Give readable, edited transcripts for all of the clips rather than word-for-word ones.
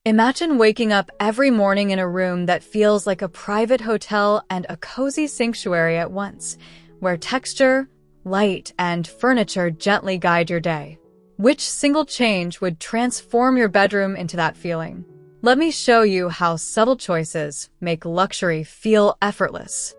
Imagine waking up every morning in a room that feels like a private hotel and a cozy sanctuary at once, where texture, light, and furniture gently guide your day. Which single change would transform your bedroom into that feeling? Let me show you how subtle choices make luxury feel effortless.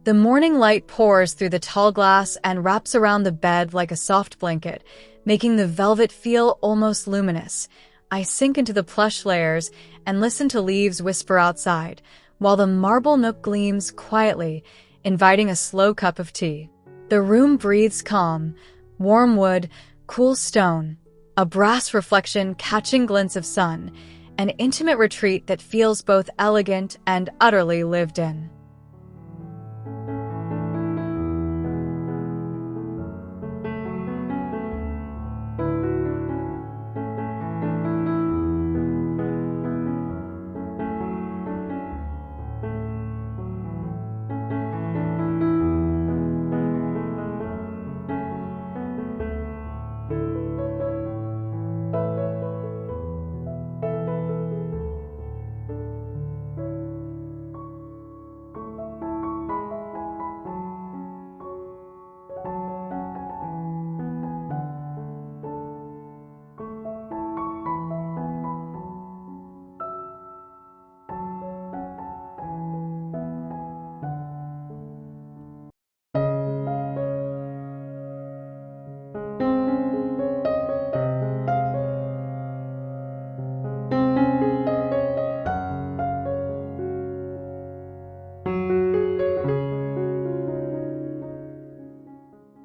The morning light pours through the tall glass and wraps around the bed like a soft blanket, making the velvet feel almost luminous. I sink into the plush layers and listen to leaves whisper outside, while the marble nook gleams quietly, inviting a slow cup of tea. The room breathes calm, warm wood, cool stone, a brass reflection catching glints of sun, an intimate retreat that feels both elegant and utterly lived in.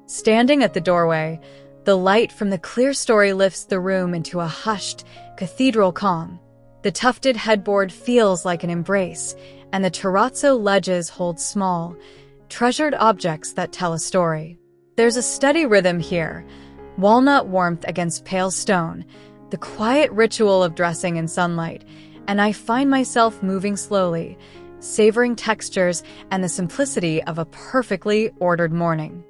Standing at the doorway, the light from the clear story lifts the room into a hushed, cathedral calm. The tufted headboard feels like an embrace, and the terrazzo ledges hold small, treasured objects that tell a story. There's a steady rhythm here, walnut warmth against pale stone, the quiet ritual of dressing in sunlight, and I find myself moving slowly, savoring textures and the simplicity of a perfectly ordered morning.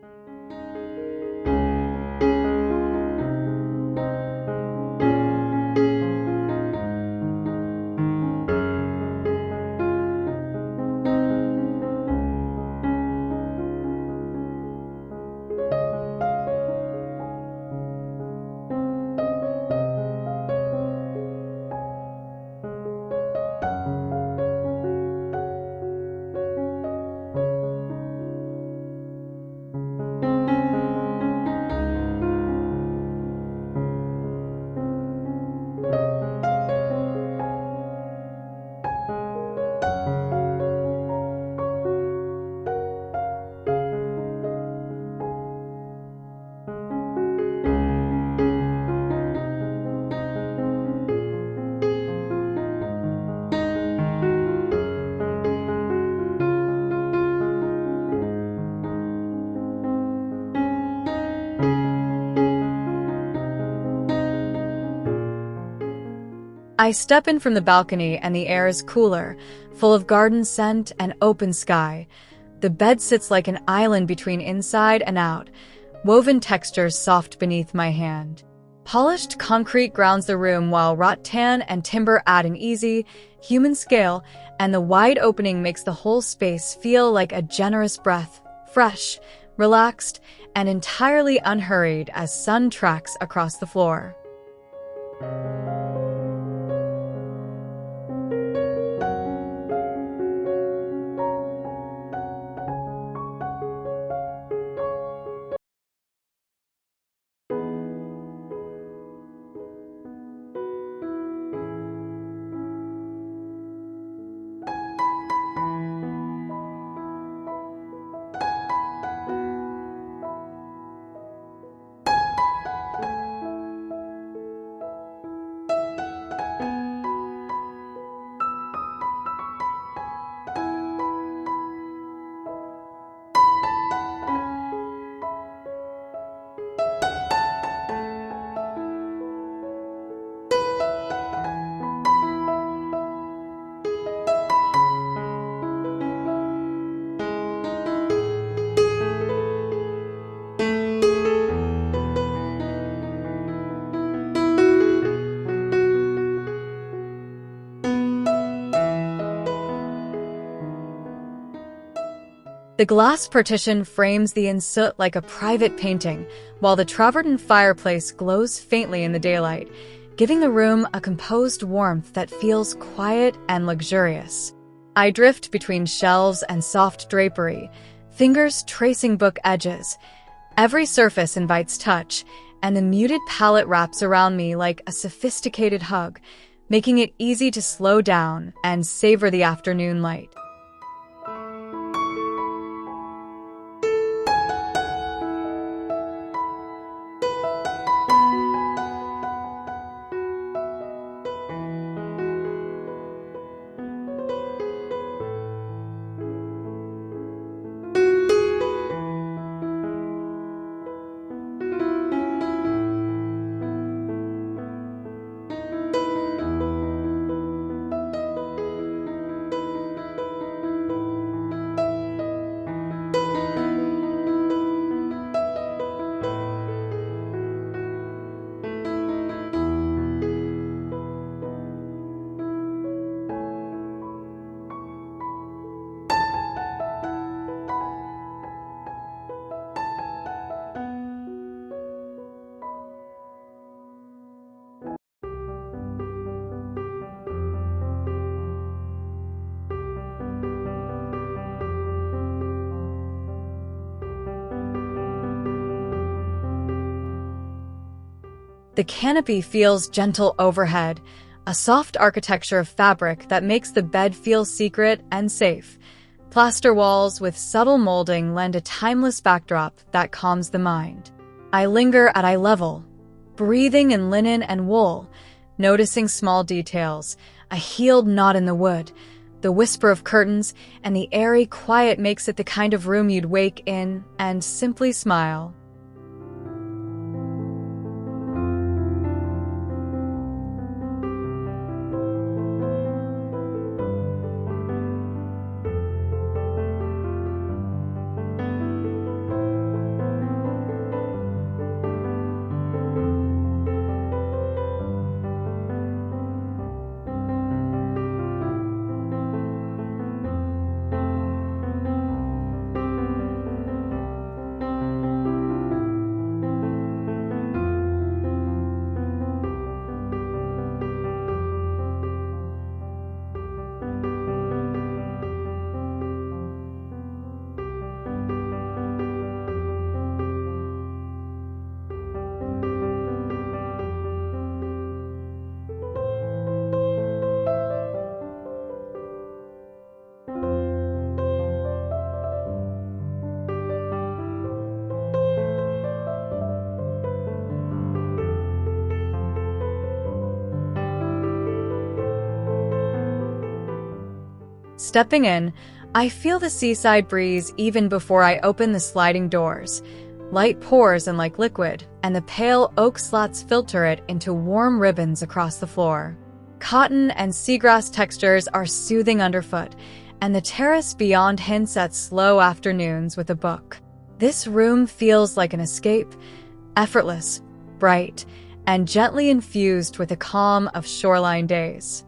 I step in from the balcony and the air is cooler, full of garden scent and open sky. The bed sits like an island between inside and out, woven textures soft beneath my hand. Polished concrete grounds the room while rattan and timber add an easy, human scale, and the wide opening makes the whole space feel like a generous breath, fresh, relaxed, and entirely unhurried as sun tracks across the floor. The glass partition frames the ensuite like a private painting, while the travertine fireplace glows faintly in the daylight, giving the room a composed warmth that feels quiet and luxurious. I drift between shelves and soft drapery, fingers tracing book edges. Every surface invites touch, and the muted palette wraps around me like a sophisticated hug, making it easy to slow down and savor the afternoon light. The canopy feels gentle overhead, a soft architecture of fabric that makes the bed feel secret and safe. Plaster walls with subtle molding lend a timeless backdrop that calms the mind. I linger at eye level, breathing in linen and wool, noticing small details, a healed knot in the wood, the whisper of curtains, and the airy quiet makes it the kind of room you'd wake in and simply smile. Stepping in, I feel the seaside breeze even before I open the sliding doors. Light pours in like liquid, and the pale oak slats filter it into warm ribbons across the floor. Cotton and seagrass textures are soothing underfoot, and the terrace beyond hints at slow afternoons with a book. This room feels like an escape, effortless, bright, and gently infused with the calm of shoreline days.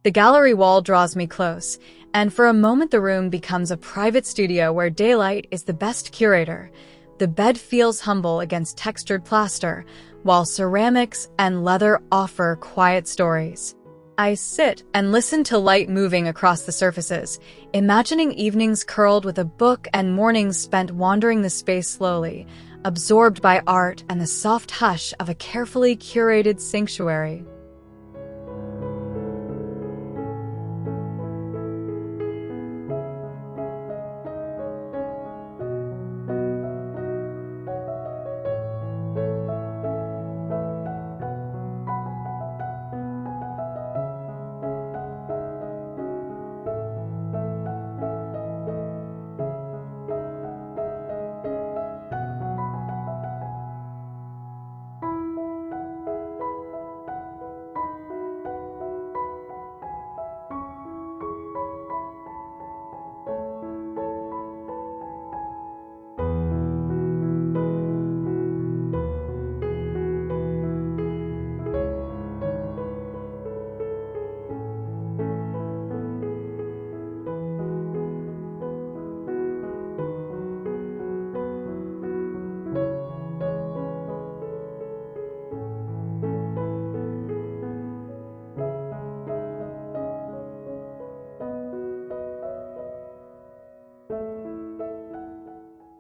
The gallery wall draws me close, and for a moment the room becomes a private studio where daylight is the best curator. The bed feels humble against textured plaster, while ceramics and leather offer quiet stories. I sit and listen to light moving across the surfaces, imagining evenings curled with a book and mornings spent wandering the space slowly, absorbed by art and the soft hush of a carefully curated sanctuary.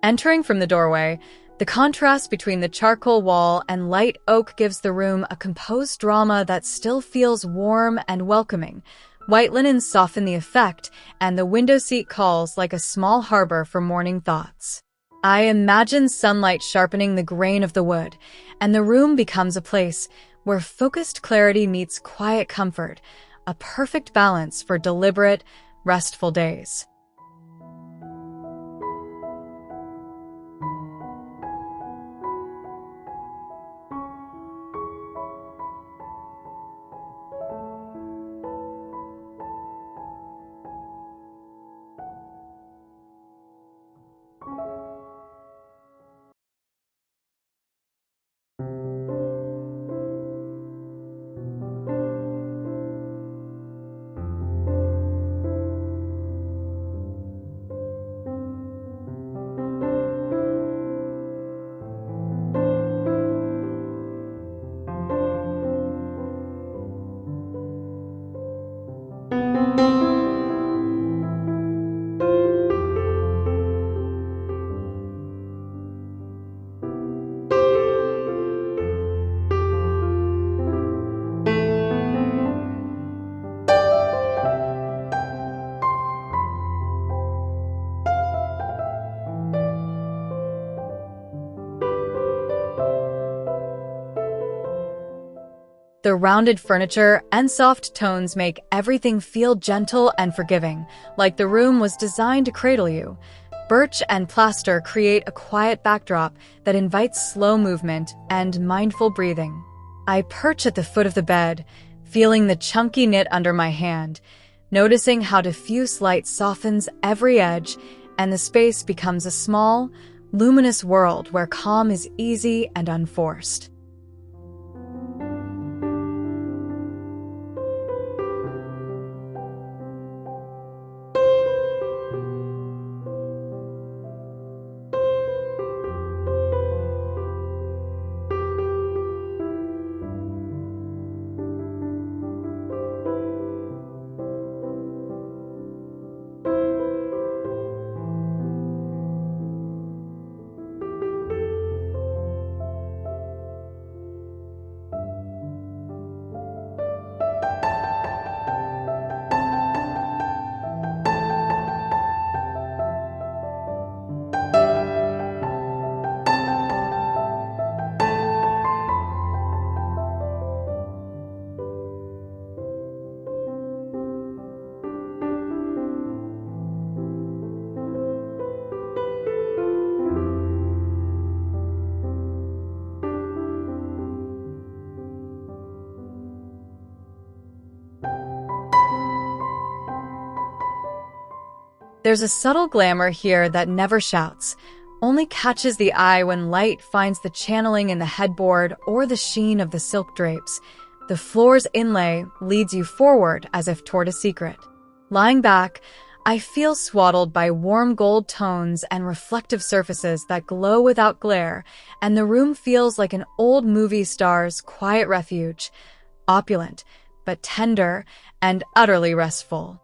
Entering from the doorway, the contrast between the charcoal wall and light oak gives the room a composed drama that still feels warm and welcoming. White linens soften the effect, and the window seat calls like a small harbor for morning thoughts. I imagine sunlight sharpening the grain of the wood, and the room becomes a place where focused clarity meets quiet comfort, a perfect balance for deliberate, restful days. The rounded furniture and soft tones make everything feel gentle and forgiving, like the room was designed to cradle you. Birch and plaster create a quiet backdrop that invites slow movement and mindful breathing. I perch at the foot of the bed, feeling the chunky knit under my hand, noticing how diffuse light softens every edge, and the space becomes a small, luminous world where calm is easy and unforced. There's a subtle glamour here that never shouts, only catches the eye when light finds the channeling in the headboard or the sheen of the silk drapes. The floor's inlay leads you forward as if toward a secret. Lying back, I feel swaddled by warm gold tones and reflective surfaces that glow without glare, and the room feels like an old movie star's quiet refuge, opulent, but tender and utterly restful.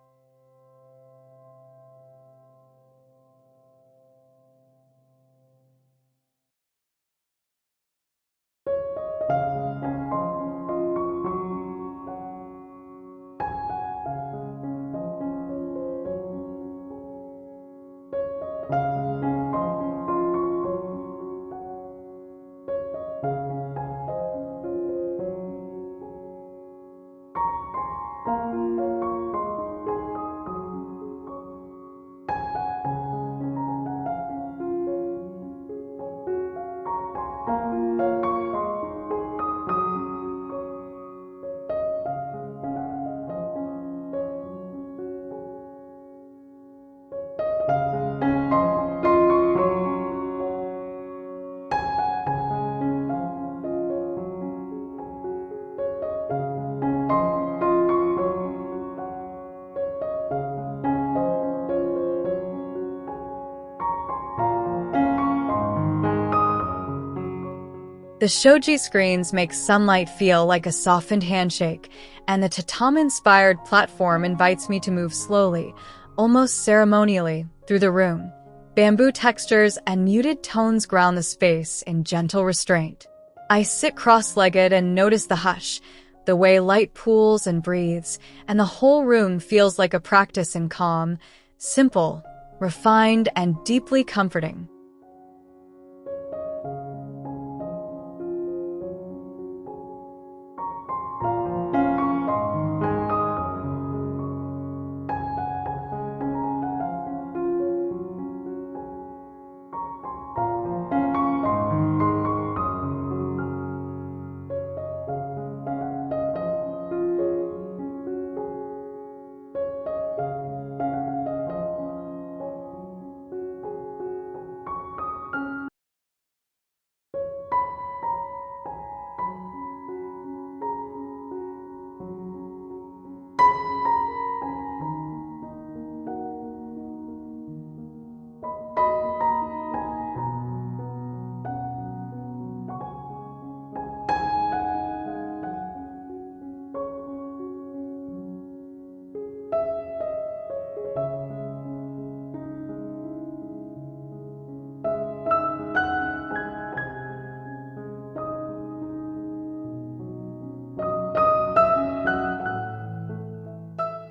The shoji screens make sunlight feel like a softened handshake, and the tatami-inspired platform invites me to move slowly, almost ceremonially, through the room. Bamboo textures and muted tones ground the space in gentle restraint. I sit cross-legged and notice the hush, the way light pools and breathes, and the whole room feels like a practice in calm, simple, refined, and deeply comforting.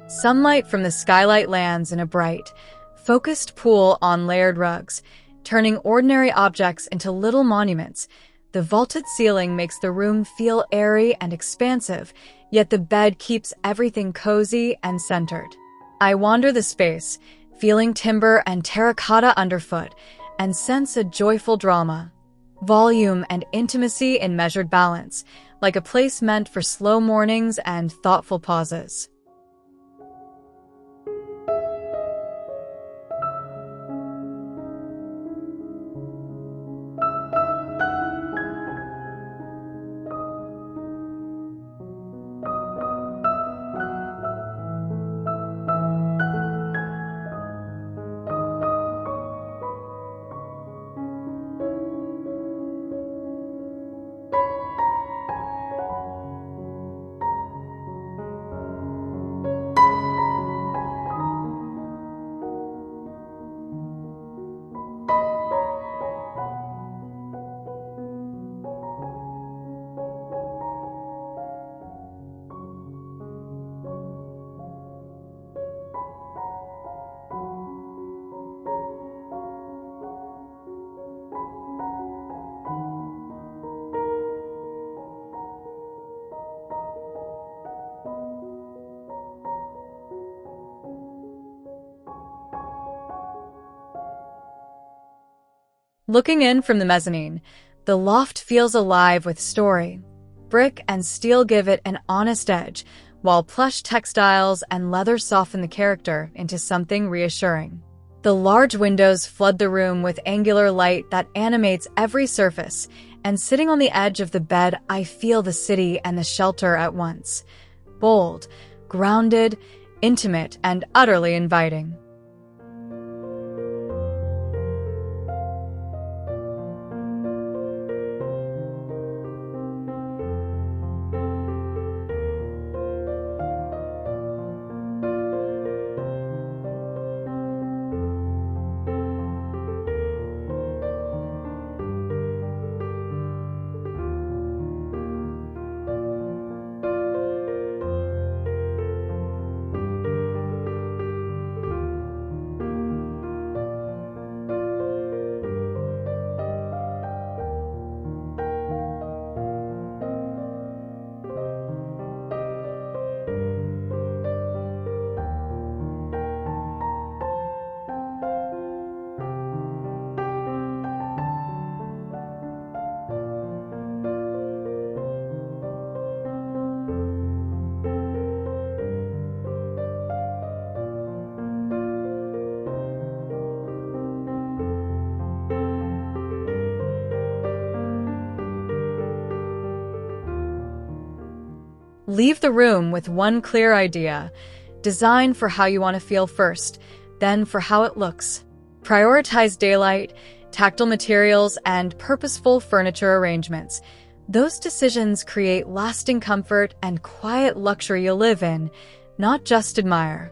Sunlight from the skylight lands in a bright, focused pool on layered rugs, turning ordinary objects into little monuments. The vaulted ceiling makes the room feel airy and expansive, yet the bed keeps everything cozy and centered. I wander the space, feeling timber and terracotta underfoot, and sense a joyful drama, volume and intimacy in measured balance, like a place meant for slow mornings and thoughtful pauses. Looking in from the mezzanine, the loft feels alive with story. Brick and steel give it an honest edge, while plush textiles and leather soften the character into something reassuring. The large windows flood the room with angular light that animates every surface, and sitting on the edge of the bed, I feel the city and the shelter at once. Bold, grounded, intimate, and utterly inviting. Leave the room with one clear idea. Design for how you want to feel first, then for how it looks. Prioritize daylight, tactile materials, and purposeful furniture arrangements. Those decisions create lasting comfort and quiet luxury you'll live in, not just admire.